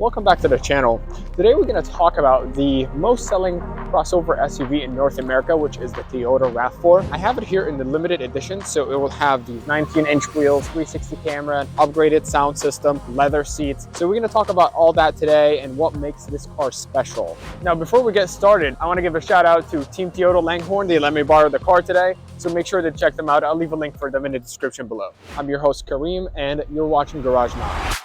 welcome back to the channel. Today we're going to talk about the most selling crossover SUV in North America, which is the Toyota RAV4. I have it here in the limited edition, so it will have the 19-inch wheels, 360 camera, upgraded sound system, leather seats. So we're going to talk about all that today and what makes this car special. Now before we get started, I want to give a shout out to Team Toyota Langhorne. They let me borrow the car today, so make sure to check them out. I'll leave a link for them in the description below. I'm your host Kareem and you're watching Garage Now.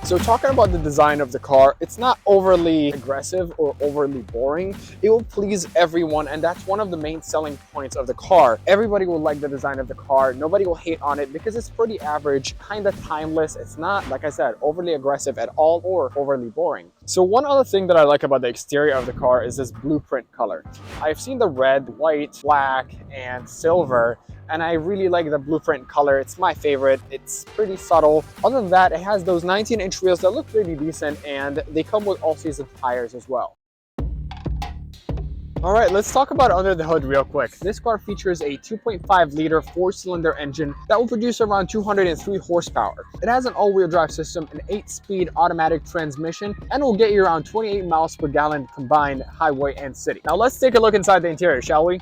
So talking about the design of the car, it's not overly aggressive or overly boring. It will please everyone, and that's one of the main selling points of the car. Everybody will like the design of the car. Nobody will hate on it because it's pretty average, kind of timeless. It's not, like I said, overly aggressive at all or overly boring. So one other thing that I like about the exterior of the car is this blueprint color. I've seen the red, white, black, and silver, and I really like the blueprint color. It's my favorite. It's pretty subtle. Other than that, it has those 19-inch wheels that look pretty decent, and they come with all-season tires as well. All right, let's talk about under the hood real quick. This car features a 2.5-liter four-cylinder engine that will produce around 203 horsepower. It has an all-wheel drive system, an 8-speed automatic transmission, and will get you around 28 miles per gallon combined highway and city. Now let's take a look inside the interior, shall we?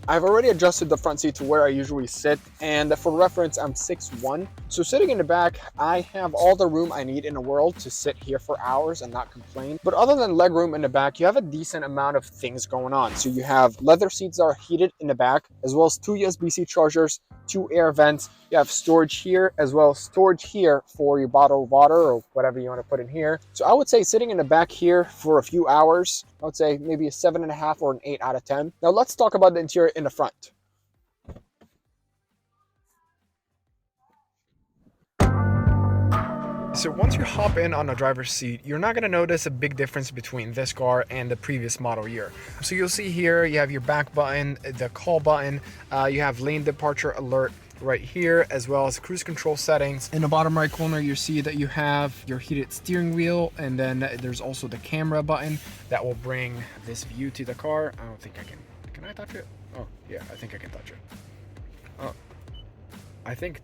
I've already adjusted the front seat to where I usually sit, and for reference, I'm 6'1". So sitting in the back, I have all the room I need in the world to sit here for hours and not complain. But other than leg room in the back, you have a decent amount of things going on. So you have leather seats that are heated in the back, as well as 2 USB-C chargers, 2 air vents. You have storage here, as well as storage here for your bottle of water or whatever you want to put in here. So I would say sitting in the back here for a few hours, I would say maybe a 7.5 or an 8 out of 10. Now let's talk about the interior in the front. So once you hop in on the driver's seat, you're not going to notice a big difference between this car and the previous model year. So you'll see here, you have your back button, the call button, you have lane departure alert right here, as well as cruise control settings. In the bottom right corner, you see that you have your heated steering wheel, and then there's also the camera button that will bring this view to the car. I don't think I can I touch it? Oh yeah, I think I can touch it. Oh, I think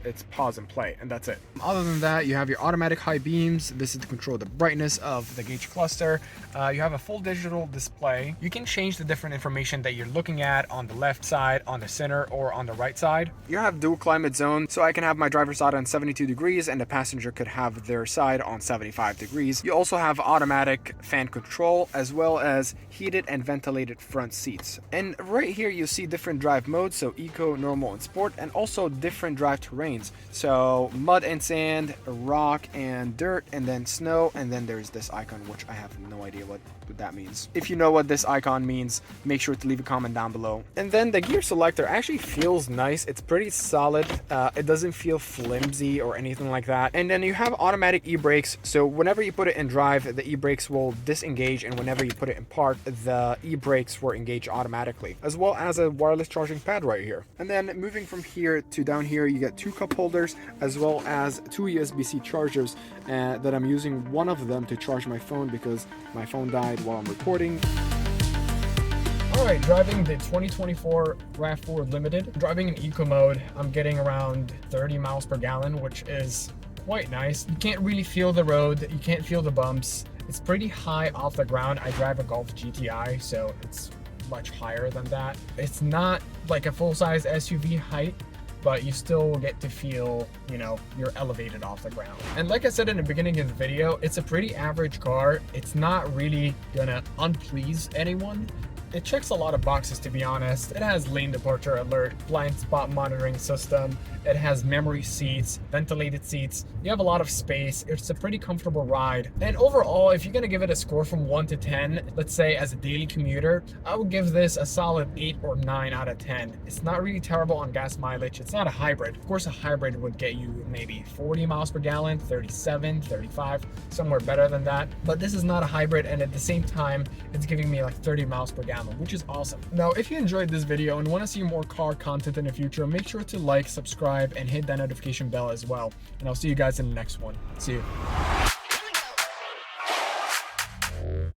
it's pause and play, and that's it. Other than that, you have your automatic high beams. This is to control the brightness of the gauge cluster. You have a full digital display. You can change the different information that you're looking at on the left side, on the center, or on the right side. You have dual climate zone, so I can have my driver's side on 72 degrees and the passenger could have their side on 75 degrees. You also have automatic fan control, as well as heated and ventilated front seats. And right here you see different drive modes, so eco, normal, and sport, and also different drive terrains. So mud and sand, rock and dirt, and then snow, and then there's this icon, which I have no idea what that means. If you know what this icon means, make sure to leave a comment down below. And then the gear selector actually feels nice. It's pretty solid. It doesn't feel flimsy or anything like that. And then you have automatic e-brakes, so whenever you put it in drive, the e-brakes will disengage, and whenever you put it in park, the e-brakes will engage automatically, as well as a wireless charging pad right here. And then moving from here to down here, you get 2 cup holders, as well as 2 USB-C chargers that I'm using one of them to charge my phone because my phone died while I'm recording. Alright, driving the 2024 RAV4 Limited. Driving in eco mode, I'm getting around 30 miles per gallon, which is quite nice. You can't really feel the road, you can't feel the bumps. It's pretty high off the ground. I drive a Golf GTI, so it's much higher than that. It's not like a full-size SUV height, but you still get to feel, you know, you're elevated off the ground. And like I said in the beginning of the video, it's a pretty average car. It's not really gonna unplease anyone. It checks a lot of boxes, to be honest. It has lane departure alert, blind spot monitoring system. It has memory seats, ventilated seats. You have a lot of space. It's a pretty comfortable ride. And overall, if you're gonna give it a score from 1 to 10, let's say as a daily commuter, I would give this a solid 8 or 9 out of 10. It's not really terrible on gas mileage. It's not a hybrid. Of course, a hybrid would get you maybe 40 miles per gallon, 37, 35, somewhere better than that. But this is not a hybrid, and at the same time, it's giving me like 30 miles per gallon, which is awesome. Now, if you enjoyed this video and want to see more car content in the future, make sure to like, subscribe, and hit that notification bell as well. And I'll see you guys in the next one. See you.